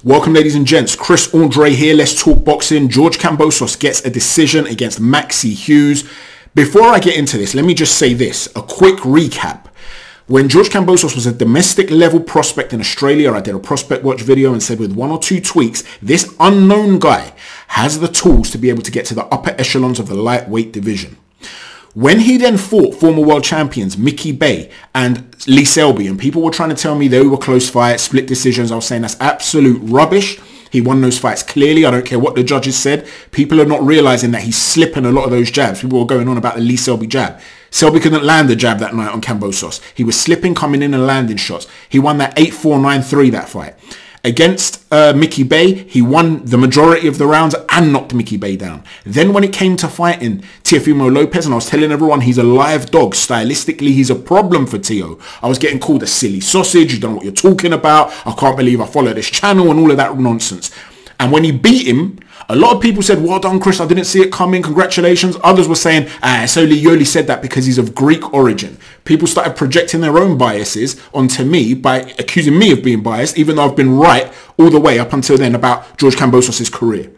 Welcome, ladies and gents. Chris Andre here. Let's talk boxing. George Kambosos gets a decision against Maxi Hughes. Before I get into this, let me just say this. A quick recap. When George Kambosos was a domestic level prospect in Australia, I did a prospect watch video and said with one or two tweaks, this unknown guy has the tools to be able to get to the upper echelons of the lightweight division. When he then fought former world champions Mickey Bay and Lee Selby, and people were trying to tell me they were close fights, split decisions, I was saying that's absolute rubbish. He won those fights clearly. I don't care what the judges said. People are not realizing that he's slipping a lot of those jabs. People were going on about the Lee Selby jab. Selby couldn't land the jab that night on Kambosos. He was slipping, coming in and landing shots. He won that 8-4, 9-3 that fight. Against Mickey Bay, he won the majority of the rounds and knocked Mickey Bay down. Then when it came to fighting Teofimo Lopez, and I was telling everyone he's a live dog, stylistically he's a problem for Teo. I was getting called a silly sausage, you don't know what you're talking about, I can't believe I follow this channel and all of that nonsense. And when he beat him, a lot of people said, well done Chris, I didn't see it coming, congratulations. Others were saying, it's only you only said that because he's of Greek origin. People started projecting their own biases onto me by accusing me of being biased, even though I've been right all the way up until then about George Kambosos' career.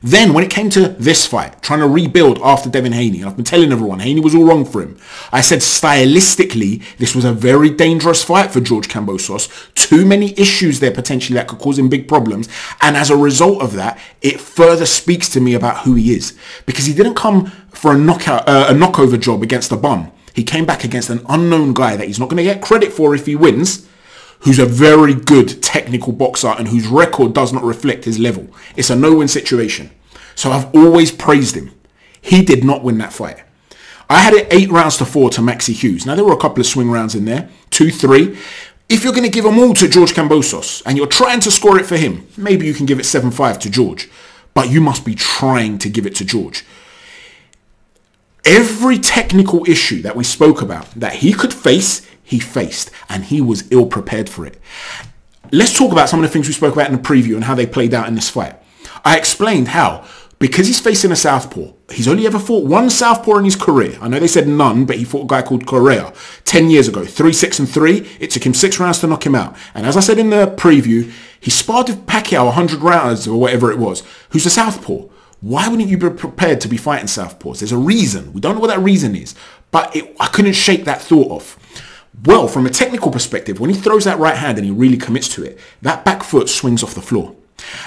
Then when it came to this fight, trying to rebuild after Devin Haney, and I've been telling everyone, Haney was all wrong for him. I said stylistically, this was a very dangerous fight for George Kambosos. Too many issues there potentially that could cause him big problems. And as a result of that, it further speaks to me about who he is. Because he didn't come for a knockover job against a bum. He came back against an unknown guy that he's not going to get credit for if he wins, who's a very good technical boxer and whose record does not reflect his level. It's a no-win situation. So I've always praised him. He did not win that fight. I had it 8-4 to Maxi Hughes. Now, there were a couple of swing rounds in there, 2-3. If you're going to give them all to George Kambosos and you're trying to score it for him, maybe you can give it 7-5 to George. But you must be trying to give it to George. Every technical issue that we spoke about that he could face, he faced, and he was ill prepared for it. Let's talk about some of the things we spoke about in the preview and how they played out in this fight. I explained how, because he's facing a southpaw, he's only ever fought one southpaw in his career. I know they said none, but he fought a guy called Correa 10 years ago, 3-6-3. It took him 6 rounds to knock him out. And as I said in the preview, he sparred with Pacquiao 100 rounds or whatever it was, who's a southpaw. Why wouldn't you be prepared to be fighting southpaws? There's a reason. We don't know what that reason is, but I couldn't shake that thought off. Well, from a technical perspective, when he throws that right hand and he really commits to it, that back foot swings off the floor.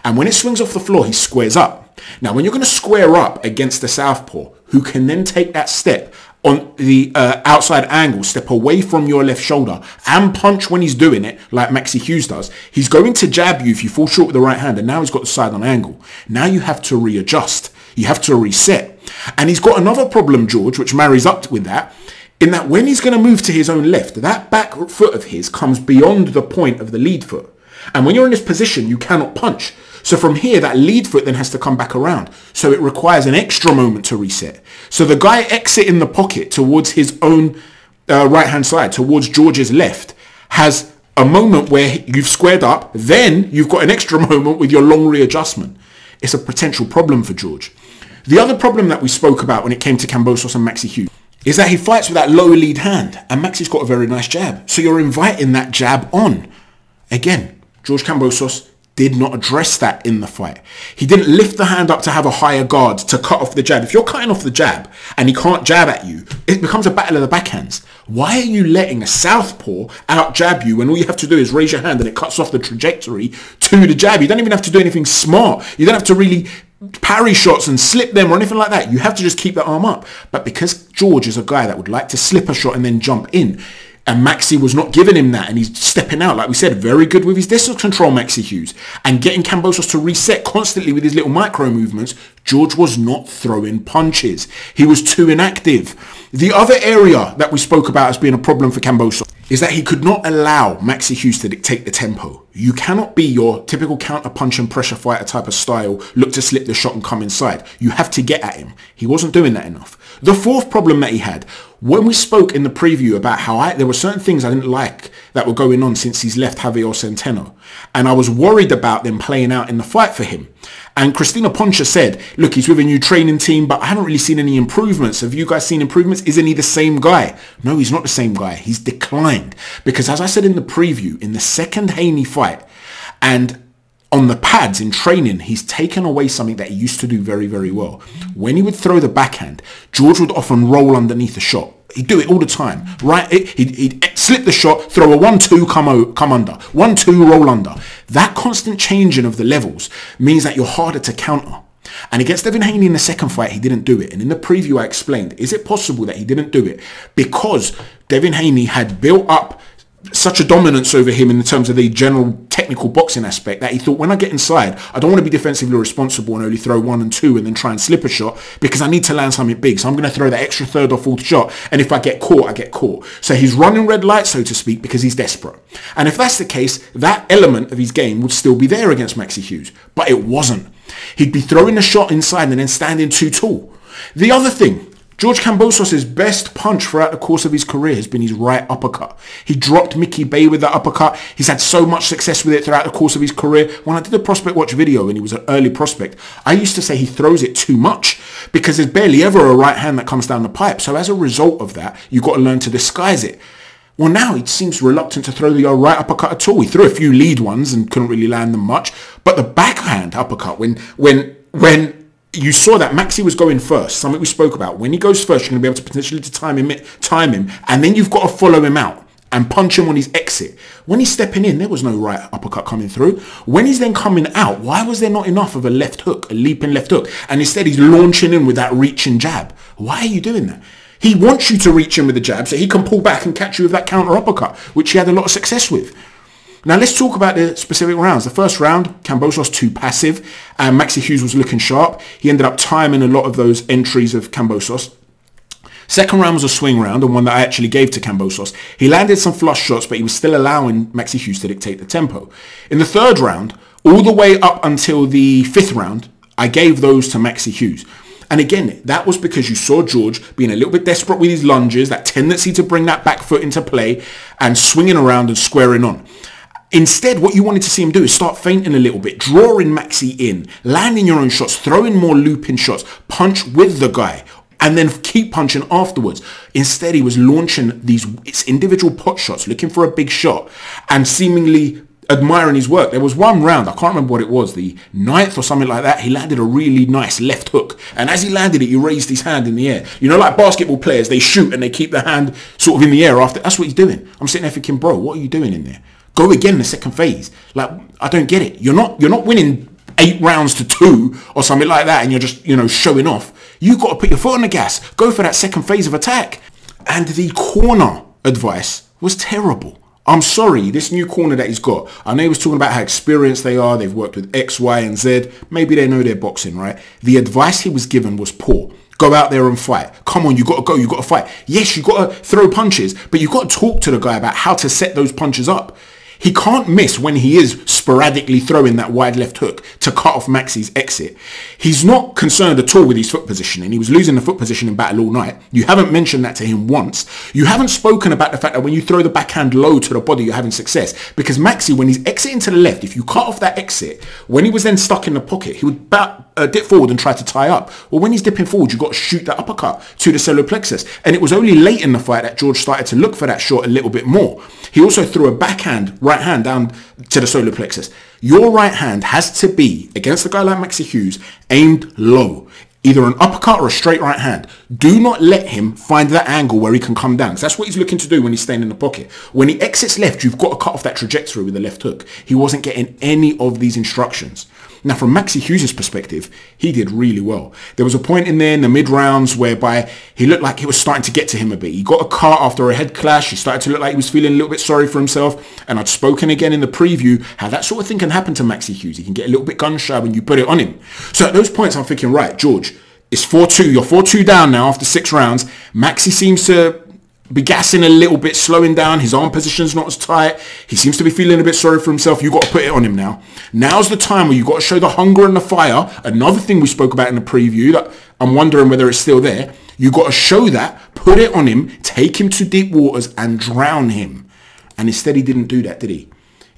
And when it swings off the floor, he squares up. Now, when you're going to square up against the southpaw, who can then take that step on the outside angle, step away from your left shoulder and punch when he's doing it, like Maxi Hughes does, he's going to jab you if you fall short with the right hand, and now he's got the side on angle. Now you have to readjust. You have to reset. And he's got another problem, George, which marries up with that, in that when he's going to move to his own left, that back foot of his comes beyond the point of the lead foot. And when you're in this position, you cannot punch. So from here, that lead foot then has to come back around. So it requires an extra moment to reset. So the guy exiting the pocket towards his own right-hand side, towards George's left, has a moment where you've squared up. Then you've got an extra moment with your long readjustment. It's a potential problem for George. The other problem that we spoke about when it came to Kambosos and Maxi Hughes is that he fights with that lower lead hand. And Maxi's got a very nice jab. So you're inviting that jab on. Again, George Kambosos did not address that in the fight. He didn't lift the hand up to have a higher guard to cut off the jab. If you're cutting off the jab and he can't jab at you, it becomes a battle of the backhands. Why are you letting a southpaw out jab you when all you have to do is raise your hand and it cuts off the trajectory to the jab? You don't even have to do anything smart. You don't have to really parry shots and slip them or anything like that. You have to just keep the arm up. But because George is a guy that would like to slip a shot and then jump in, and Maxi was not giving him that, and he's stepping out, like we said, very good with his distance control, Maxi Hughes, and getting Kambosos to reset constantly with his little micro movements, George was not throwing punches. He was too inactive. The other area that we spoke about as being a problem for Kambosos is that he could not allow Maxi Hughes to dictate the tempo. You cannot be your typical counter punch and pressure fighter type of style, look to slip the shot and come inside. You have to get at him. He wasn't doing that enough. The fourth problem that he had, when we spoke in the preview about how there were certain things I didn't like that were going on since he's left Javier Centeno, and I was worried about them playing out in the fight for him. And Christina Poncha said, look, he's with a new training team, but I haven't really seen any improvements. Have you guys seen improvements? Isn't he the same guy? No, he's not the same guy. He's declined. Because as I said in the preview, in the second Haney fight, and On the pads in training, he's taken away something that he used to do very, very well. When he would throw the backhand, George would often roll underneath the shot. He'd do it all the time, right? He'd slip the shot, throw a 1-2, come under. 1-2, roll under. That constant changing of the levels means that you're harder to counter. And against Devin Haney in the second fight, he didn't do it. And in the preview, I explained, is it possible that he didn't do it because Devin Haney had built up such a dominance over him in terms of the general technical boxing aspect that he thought, when I get inside, I don't want to be defensively responsible and only throw 1 and 2 and then try and slip a shot, because I need to land something big. So I'm going to throw that extra third or fourth shot. And if I get caught, I get caught. So he's running red light, so to speak, because he's desperate. And if that's the case, that element of his game would still be there against Maxi Hughes. But it wasn't. He'd be throwing the shot inside and then standing too tall. The other thing, George Kambosos' best punch throughout the course of his career has been his right uppercut. He dropped Mickey Bay with that uppercut. He's had so much success with it throughout the course of his career. When I did a Prospect Watch video and he was an early prospect, I used to say he throws it too much because there's barely ever a right hand that comes down the pipe. So as a result of that, you've got to learn to disguise it. Well, now he seems reluctant to throw the right uppercut at all. He threw a few lead ones and couldn't really land them much. But the backhand uppercut, when you saw that Maxi was going first, something we spoke about. When he goes first, you're going to be able to potentially time him, and then you've got to follow him out and punch him on his exit. When he's stepping in, there was no right uppercut coming through. When he's then coming out, why was there not enough of a left hook, a leaping left hook? And instead he's launching in with that reaching jab. Why are you doing that? He wants you to reach in with the jab so he can pull back and catch you with that counter uppercut, which he had a lot of success with. Now let's talk about the specific rounds. The first round, Kambosos too passive, and Maxi Hughes was looking sharp. He ended up timing a lot of those entries of Kambosos. Second round was a swing round, and one that I actually gave to Kambosos. He landed some flush shots, but he was still allowing Maxi Hughes to dictate the tempo. In the third round, all the way up until the fifth round, I gave those to Maxi Hughes. And again, that was because you saw George being a little bit desperate with his lunges, that tendency to bring that back foot into play and swinging around and squaring on. Instead, what you wanted to see him do is start feinting a little bit, drawing Maxi in, landing your own shots, throwing more looping shots, punch with the guy, and then keep punching afterwards. Instead, he was launching these individual pot shots, looking for a big shot, and seemingly admiring his work. There was one round, I can't remember what it was, the 9th or something like that, he landed a really nice left hook. And as he landed it, he raised his hand in the air. You know, like basketball players, they shoot and they keep their hand sort of in the air after. That's what he's doing. I'm sitting there thinking, bro, what are you doing in there? Go again in the second phase. Like, I don't get it. You're not winning 8 rounds to 2 or something like that and you're just, you know, showing off. You've got to put your foot on the gas. Go for that second phase of attack. And the corner advice was terrible. I'm sorry, this new corner that he's got, I know he was talking about how experienced they are, they've worked with X, Y, and Z. Maybe they know their boxing, right? The advice he was given was poor. Go out there and fight. Come on, you got to go, you got to fight. Yes, you got to throw punches, but you got to talk to the guy about how to set those punches up. He can't miss when he is sporadically throwing that wide left hook to cut off Maxi's exit. He's not concerned at all with his foot positioning. He was losing the foot position in battle all night. You haven't mentioned that to him once. You haven't spoken about the fact that when you throw the backhand low to the body, you're having success. Because Maxi, when he's exiting to the left, if you cut off that exit, when he was then stuck in the pocket, he would dip forward and try to tie up. Well, when he's dipping forward, you've got to shoot that uppercut to the solar plexus. And it was only late in the fight that George started to look for that shot a little bit more. He also threw a backhand right hand down to the solar plexus. Your right hand has to be, against a guy like Maxi Hughes, aimed low. Either an uppercut or a straight right hand. Do not let him find that angle where he can come down. Because that's what he's looking to do when he's staying in the pocket. When he exits left, you've got to cut off that trajectory with the left hook. He wasn't getting any of these instructions. Now, from Maxi Hughes' perspective, he did really well. There was a point in there in the mid-rounds whereby he looked like it was starting to get to him a bit. He got a cut after a head clash. He started to look like he was feeling a little bit sorry for himself. And I'd spoken again in the preview how that sort of thing can happen to Maxi Hughes. He can get a little bit gun-shy when you put it on him. So at those points, I'm thinking, right, George, it's 4-2. You're 4-2 down now after 6 rounds. Maxi seems to be gassing a little bit, slowing down. His arm position's not as tight. He seems to be feeling a bit sorry for himself. You've got to put it on him now. Now's the time where you've got to show the hunger and the fire. Another thing we spoke about in the preview that I'm wondering whether it's still there. You've got to show that, put it on him, take him to deep waters and drown him. And instead he didn't do that, did he?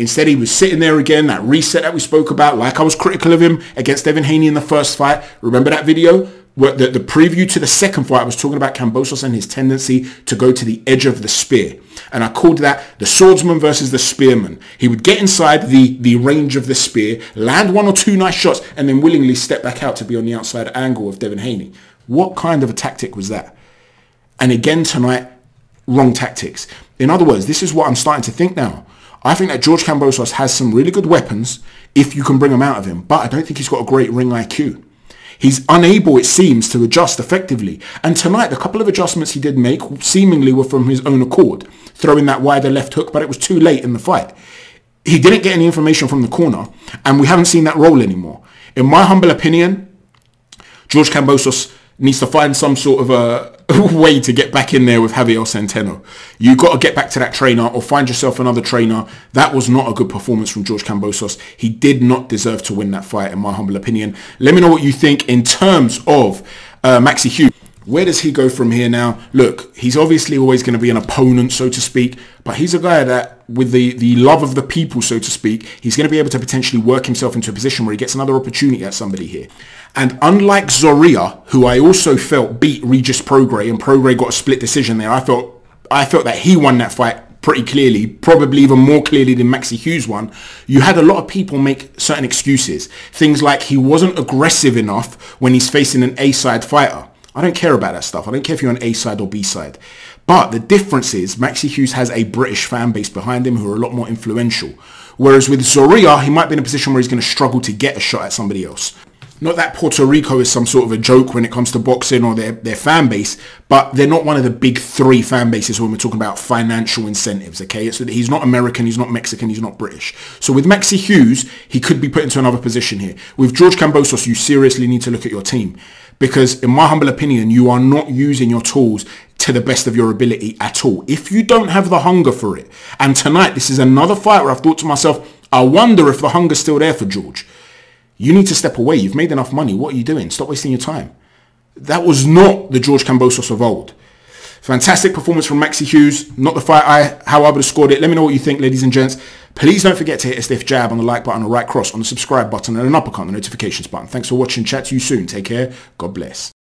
Instead, he was sitting there again, that reset that we spoke about, like I was critical of him against Devin Haney in the first fight. Remember that video? The preview to the second fight, I was talking about Kambosos and his tendency to go to the edge of the spear. And I called that the swordsman versus the spearman. He would get inside the range of the spear, land 1 or 2 nice shots, and then willingly step back out to be on the outside angle of Devin Haney. What kind of a tactic was that? And again tonight, wrong tactics. In other words, this is what I'm starting to think now. I think that George Kambosos has some really good weapons if you can bring them out of him, but I don't think he's got a great ring IQ. He's unable, it seems, to adjust effectively. And tonight, the couple of adjustments he did make seemingly were from his own accord, throwing that wider left hook, but it was too late in the fight. He didn't get any information from the corner, and we haven't seen that roll anymore. In my humble opinion, George Kambosos needs to find some sort of a way to get back in there with Javier Centeno. You've got to get back to that trainer or find yourself another trainer. That was not a good performance from George Kambosos. He did not deserve to win that fight, in my humble opinion. Let me know what you think in terms of Maxi Hughes. Where does he go from here now? Look, he's obviously always going to be an opponent, so to speak, but he's a guy that, with the love of the people, so to speak, he's going to be able to potentially work himself into a position where he gets another opportunity at somebody here. And unlike Zorrilla, who I also felt beat Regis Prograis, and Prograis got a split decision there, I felt that he won that fight pretty clearly, probably even more clearly than Maxi Hughes won. You had a lot of people make certain excuses. Things like he wasn't aggressive enough when he's facing an A-side fighter. I don't care about that stuff. I don't care if you're on A side or B side. But the difference is Maxi Hughes has a British fan base behind him who are a lot more influential. Whereas with Zorrilla, he might be in a position where he's going to struggle to get a shot at somebody else. Not that Puerto Rico is some sort of a joke when it comes to boxing or their fan base, but they're not one of the big 3 fan bases when we're talking about financial incentives, okay? He's not American, he's not Mexican, he's not British. So with Maxi Hughes, he could be put into another position here. With George Kambosos, you seriously need to look at your team. Because in my humble opinion, you are not using your tools to the best of your ability at all. If you don't have the hunger for it, and tonight, this is another fight where I've thought to myself, I wonder if the hunger's still there for George. You need to step away. You've made enough money. What are you doing? Stop wasting your time. That was not the George Kambosos of old. Fantastic performance from Maxi Hughes. Not the fight how I would have scored it. Let me know what you think, ladies and gents. Please don't forget to hit a stiff jab on the like button, a right cross on the subscribe button, and an uppercut on the notifications button. Thanks for watching. Chat to you soon. Take care. God bless.